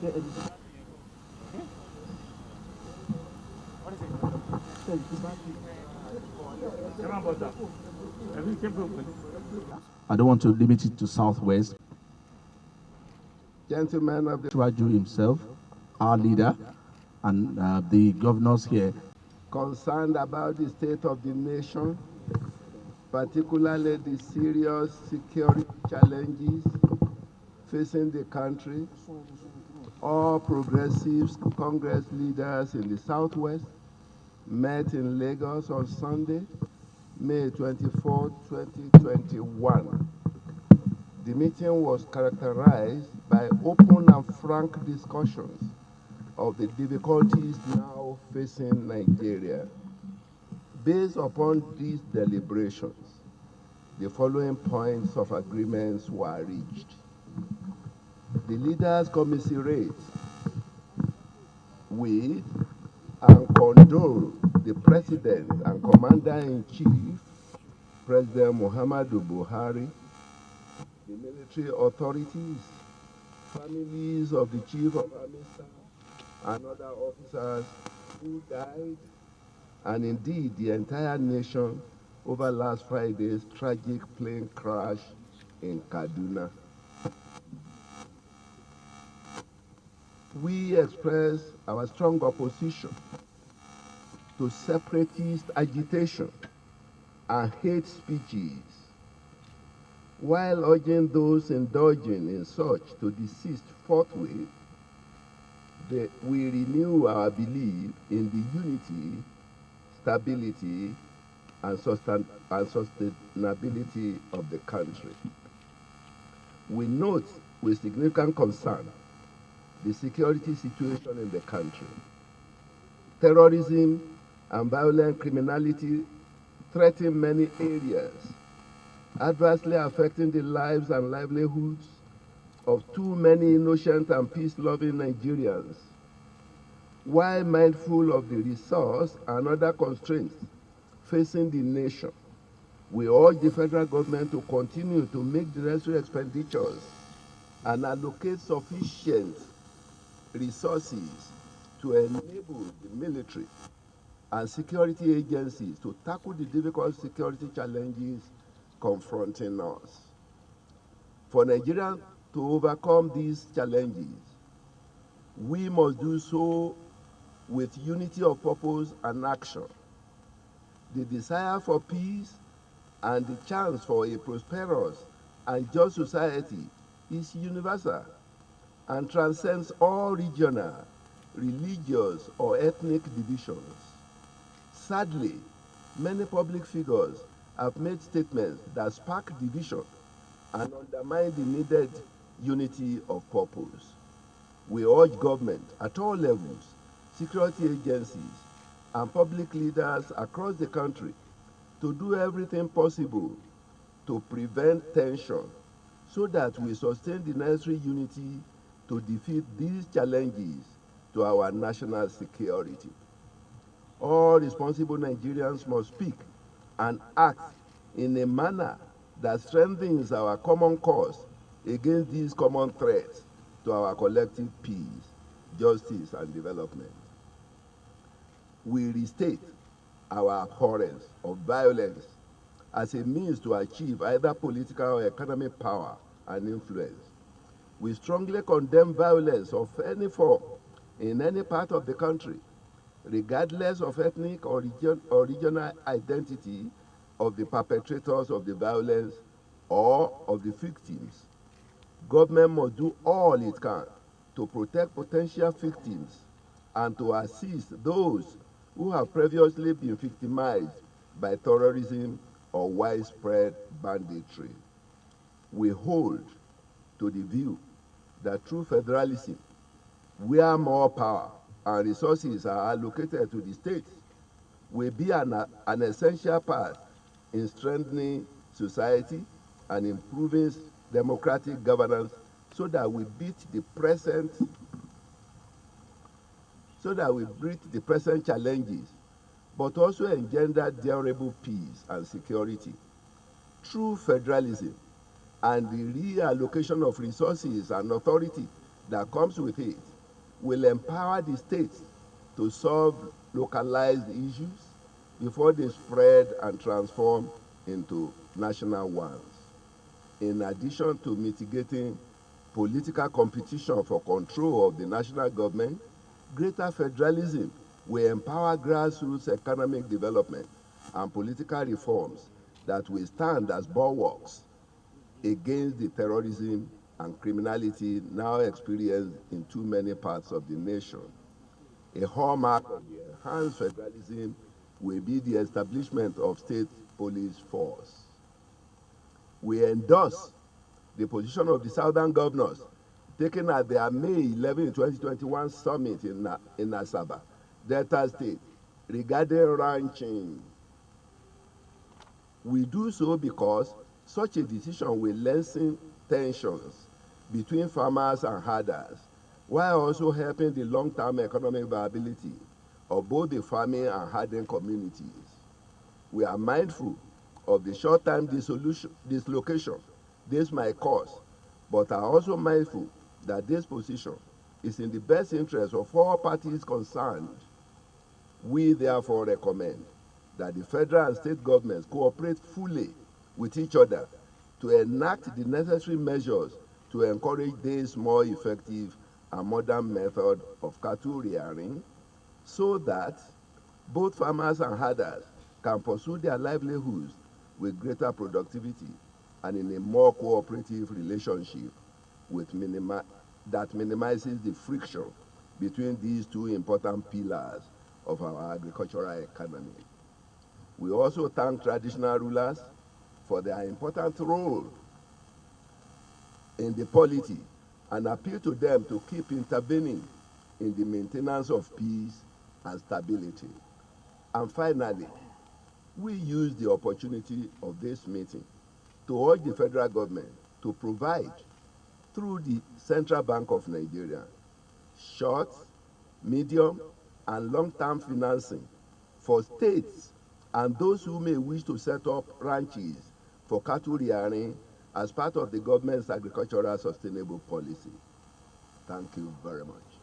I don't want to limit it to Southwest. Gentlemen of the Traju himself, our leader, and the governors here, concerned about the state of the nation, particularly the serious security challenges facing the country. All progressives Congress leaders in the Southwest met in Lagos on Sunday, May 24, 2021. The meeting was characterized by open and frank discussions of the difficulties now facing Nigeria. Based upon these deliberations, the following points of agreements were reached. The leaders commiserate with and condole the President and Commander-in-Chief, President Muhammadu Buhari, the military authorities, families of the Chief of Army Staff and other officers who died, and indeed the entire nation over last Friday's tragic plane crash in Kaduna. We express our strong opposition to separatist agitation and hate speeches, while urging those indulging in such to desist forthwith. We renew our belief in the unity, stability, and sustainability of the country. We note with significant concern the security situation in the country. Terrorism and violent criminality threaten many areas, adversely affecting the lives and livelihoods of too many innocent and peace-loving Nigerians. While mindful of the resource and other constraints facing the nation, we urge the federal government to continue to make the necessary expenditures and allocate sufficient resources to enable the military and security agencies to tackle the difficult security challenges confronting us. For Nigeria to overcome these challenges, we must do so with unity of purpose and action. The desire for peace and the chance for a prosperous and just society is universal and transcends all regional, religious, or ethnic divisions. Sadly, many public figures have made statements that spark division and undermine the needed unity of purpose. We urge government at all levels, security agencies, and public leaders across the country to do everything possible to prevent tension so that we sustain the necessary unity to defeat these challenges to our national security. All responsible Nigerians must speak and act in a manner that strengthens our common cause against these common threats to our collective peace, justice, and development. We restate our abhorrence of violence as a means to achieve either political or economic power and influence. We strongly condemn violence of any form in any part of the country, regardless of ethnic or regional identity of the perpetrators of the violence or of the victims. Government must do all it can to protect potential victims and to assist those who have previously been victimized by terrorism or widespread banditry. We hold to the view that through federalism, where more power and resources are allocated to the states, will be an essential part in strengthening society and improving democratic governance so that we beat the present challenges, but also engender durable peace and security. Through federalism and the reallocation of resources and authority that comes with it will empower the states to solve localized issues before they spread and transform into national ones. In addition to mitigating political competition for control of the national government, greater federalism will empower grassroots economic development and political reforms that will stand as bulwarks against the terrorism and criminality now experienced in too many parts of the nation. A hallmark of the enhanced federalism will be the establishment of state police force. We endorse the position of the southern governors taken at their May 11, 2021 summit in Asaba, Delta State, regarding ranching. We do so because such a decision will lessen tensions between farmers and herders, while also helping the long-term economic viability of both the farming and herding communities. We are mindful of the short-term dislocation this might cause, but are also mindful that this position is in the best interest of all parties concerned. We therefore recommend that the federal and state governments cooperate fully with each other to enact the necessary measures to encourage this more effective and modern method of cattle rearing, so that both farmers and herders can pursue their livelihoods with greater productivity and in a more cooperative relationship that minimizes the friction between these two important pillars of our agricultural economy. We also thank traditional rulers for their important role in the polity and appeal to them to keep intervening in the maintenance of peace and stability. And finally, we use the opportunity of this meeting to urge the federal government to provide, through the Central Bank of Nigeria, short, medium, and long-term financing for states and those who may wish to set up ranches for cattle rearing as part of the government's agricultural sustainable policy. Thank you very much.